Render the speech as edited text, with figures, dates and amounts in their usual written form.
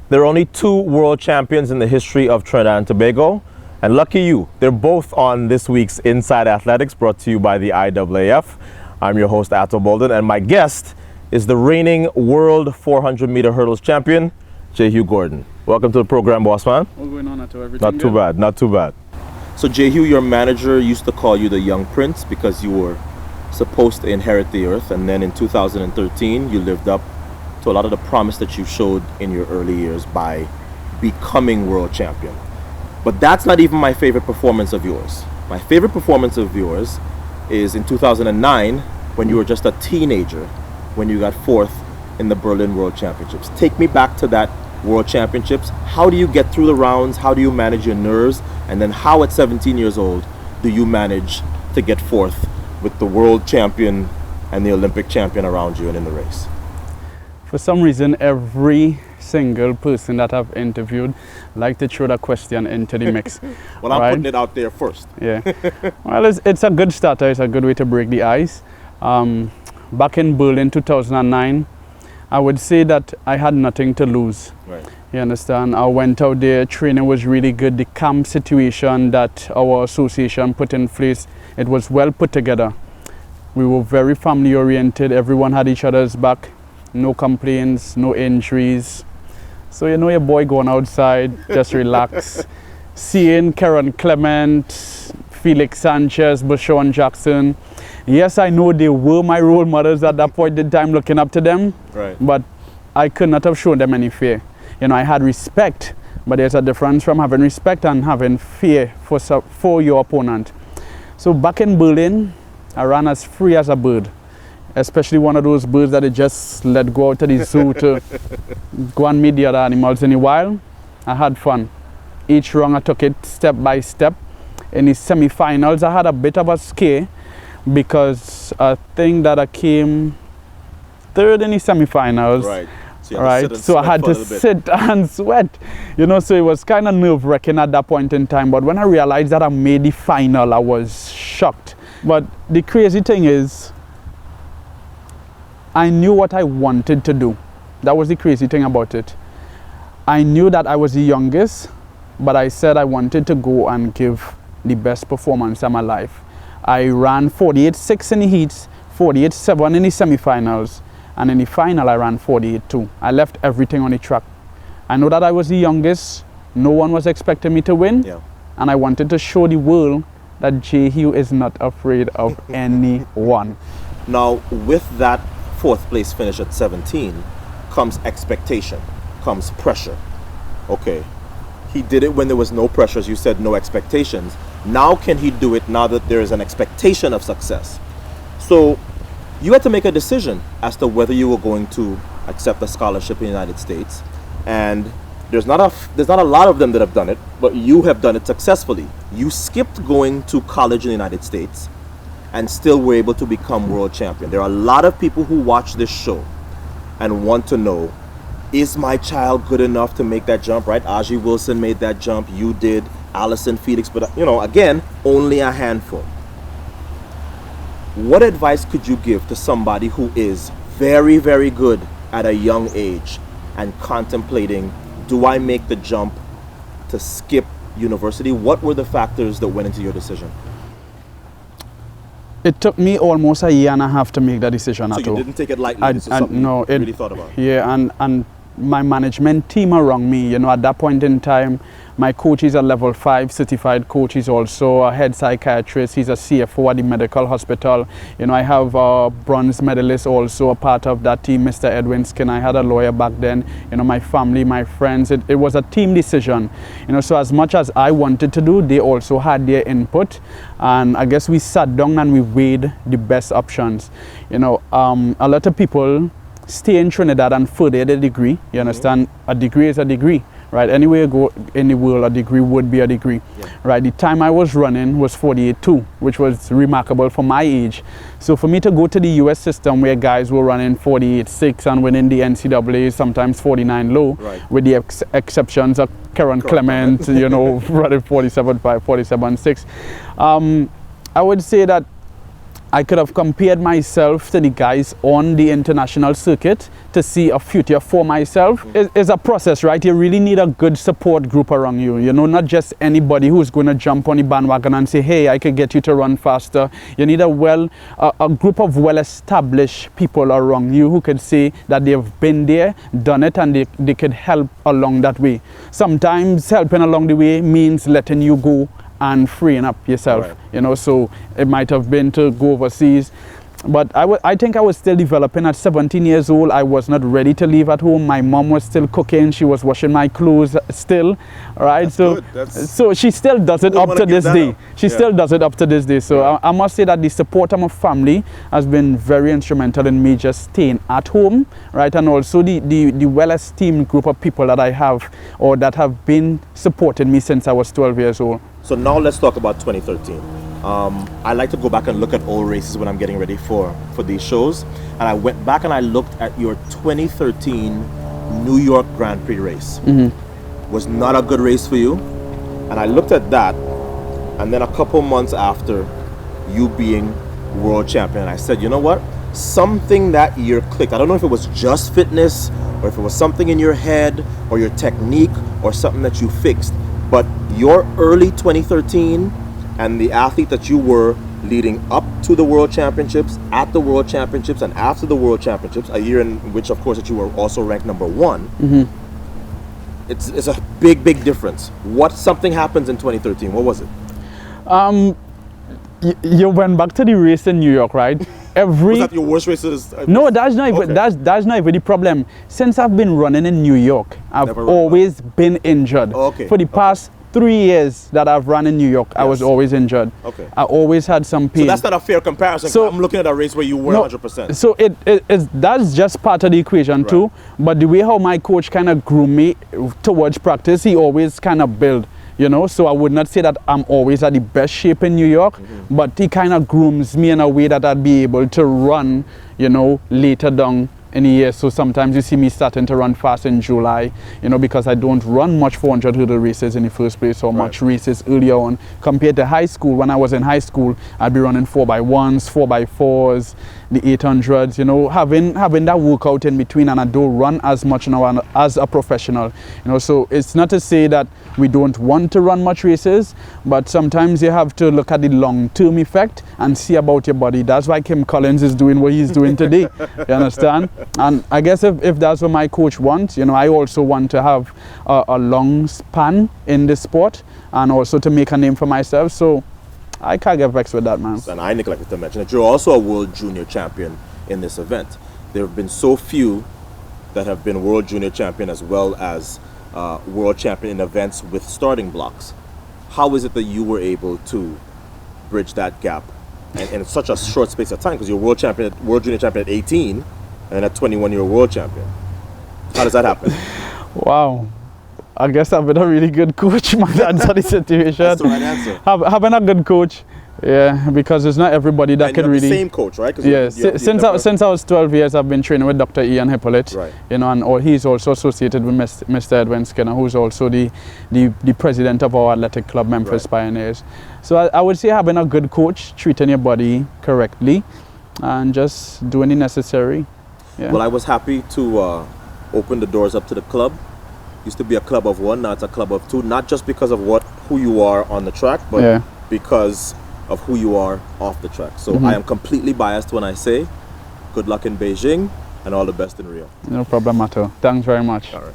There are only two world champions in the history of Trinidad and Tobago, and lucky you, they're both on this week's Inside Athletics, brought to you by the IAAF. I'm your host, Ato Bolden, and my guest is the reigning world 400-meter hurdles champion, Jehue Gordon. Welcome to the program, boss man. What's going on, Ato? Everything Not too good? bad, not too bad. So Jehue, your manager used to call you the young prince because you were supposed to inherit the earth, and then in 2013 you lived up to a lot of the promise that you showed in your early years by becoming world champion. But that's not even my favorite performance of yours. My favorite performance of yours is in 2009 when you were just a teenager, when you got fourth in the Berlin World Championships. Take me back to that World Championships. How do you get through the rounds? How do you manage your nerves? And then how at 17 years old do you manage to get fourth with the world champion and the Olympic champion around you and in the race? For some reason, every single person that I've interviewed like to throw that question into the mix. Well, I'm putting it out there first. Yeah. Well, it's a good starter. It's a good way to break the ice. Back in Berlin 2009, I would say that I had nothing to lose. Right. You understand? I went out there, training was really good. The camp situation that our association put in place, it was well put together. We were very family oriented. Everyone had each other's back. No complaints, no injuries. So you know your boy going outside, just relax. Seeing Karen Clement, Felix Sanchez, Bashawn Jackson. Yes, I know they were my role models at that point in time, looking up to them. Right. But I could not have shown them any fear. You know, I had respect, but there's a difference from having respect and having fear for your opponent. So back in Berlin, I ran as free as a bird. Especially one of those birds that they just let go out to the zoo to go and meet the other animals in the wild. I had fun. Each round I took it step by step. In the semi-finals I had a bit of a scare because I think that I came third in the semi-finals. Right. So I had to sit and sweat. You know, so it was kind of nerve-wracking at that point in time. But when I realized that I made the final, I was shocked. But the crazy thing is, I knew what I wanted to do. That was the crazy thing about it. I knew that I was the youngest, but I said I wanted to go and give the best performance of my life. I ran 48.6 in the heats, 48.7 in the semifinals, and in the final I ran 48.2. I left everything on the track. I know that I was the youngest, no one was expecting me to win, and I wanted to show the world that Jehue is not afraid of anyone. Now, with that fourth place finish at 17 comes expectation, comes pressure. Okay, he did it when there was no pressure, as you said, no expectations. Now can he do it now that there is an expectation of success? So you had to make a decision as to whether you were going to accept a scholarship in the United States, and there's not a lot of them that have done it, but you have done it successfully. You skipped going to college in the United States and still were able to become world champion. There are a lot of people who watch this show and want to know, is my child good enough to make that jump, right? Aji Wilson made that jump, you did, Allison Felix, but you know, again, only a handful. What advice could you give to somebody who is very, very good at a young age and contemplating, do I make the jump to skip university? What were the factors that went into your decision? It took me almost a year and a half to make that decision. So you didn't take it lightly? This is something you really thought about? Yeah, and my management team around me, you know, at that point in time, my coach is a level 5 certified coach. He's also a head psychiatrist. He's a CFO at the medical hospital. You know, I have a bronze medalist also a part of that team, Mr. Edwin Skin. I had a lawyer back then. You know, my family, my friends. It was a team decision. You know, so as much as I wanted to do, they also had their input. And I guess we sat down and we weighed the best options. You know, a lot of people stay in Trinidad and further their degree. You understand? A degree is a degree. Right, anywhere you go in the world, a degree would be a degree. Right, the time I was running was 48.2, which was remarkable for my age. So for me to go to the US system where guys were running 48.6 and winning the NCAA, sometimes 49 low, with the exceptions of Karen Clement, you know, running 47.5, 47.6. I would say that I could have compared myself to the guys on the international circuit to see a future for myself. It's a process, right? You really need a good support group around you, you know, not just anybody who's going to jump on the bandwagon and say, hey, I could get you to run faster. You need a group of well-established people around you who could say that they've been there, done it, and they could help along that way. Sometimes helping along the way means letting you go and freeing up yourself, right. you know, so it might have been to go overseas. But I think I was still developing at 17 years old. I was not ready to leave at home. My mom was still cooking. She was washing my clothes still, right? So she still does it up to this day. She still does it up to this day. So I must say that the support of my family has been very instrumental in me just staying at home, right? And also the well-esteemed group of people that I have or that have been supporting me since I was 12 years old. So now let's talk about 2013. I like to go back and look at old races when I'm getting ready for these shows. And I went back and I looked at your 2013 New York Grand Prix race. Was not a good race for you. And I looked at that, and then a couple months after you being world champion, I said, you know what? Something that year clicked. I don't know if it was just fitness or if it was something in your head or your technique or something that you fixed. But your early 2013 and the athlete that you were leading up to the World Championships, at the World Championships, and after the World Championships, a year in which, of course, that you were also ranked number one, it's a big, big difference. Something happens in 2013? What was it? You went back to the race in New York, right? Was that your worst races? No, that's not even, that's not even the problem. Since I've been running in New York, I've always been injured. For the past 3 years that I've run in New York, I was always injured. I always had some pain. So that's not a fair comparison. So I'm looking at a race where you were 100%. So that's just part of the equation too. But the way how my coach kind of grew me towards practice, he always kind of built, you know. So I would not say that I'm always at the best shape in New York, but he kind of grooms me in a way that I'd be able to run, you know, later down in a year. So sometimes you see me starting to run fast in July, you know, because I don't run much 400 hurdle races in the first place or much races earlier on. Compared to high school, when I was in high school, I'd be running 4x1s, 4x4s, the 800s, you know, having that workout in between, and I don't run as much now as a professional, you know. So it's not to say that we don't want to run much races, but sometimes you have to look at the long-term effect and see about your body. That's why Kim Collins is doing what he's doing today, you understand? And I guess if that's what my coach wants, you know, I also want to have a long span in this sport and also to make a name for myself. So I can't get vexed with that, man. And I neglected to mention that you're also a world junior champion in this event. There have been so few that have been world junior champion as well as world champion in events with starting blocks. How is it that you were able to bridge that gap in such a short space of time? Because you're world junior champion at 18, and then at 21 you're a world champion. How does that happen? Wow. I guess I've been a really good coach, man. That's the situation. That's the right answer. Having a good coach, yeah, because it's not everybody that can really. The same coach, right? Yeah. Since I was 12 years, I've been training with Dr. Ian Hippolyte, right? You know, and he's also associated with Mr. Edwin Skinner, who's also the president of our athletic club, Memphis Pioneers. So I would say having a good coach, treating your body correctly, and just doing the necessary. Yeah. Well, I was happy to open the doors up to the club. Used to be a club of one, now it's a club of two. Not just because of who you are on the track, but because of who you are off the track. So I am completely biased when I say good luck in Beijing and all the best in Rio. No problem at all. Thanks very much. All right.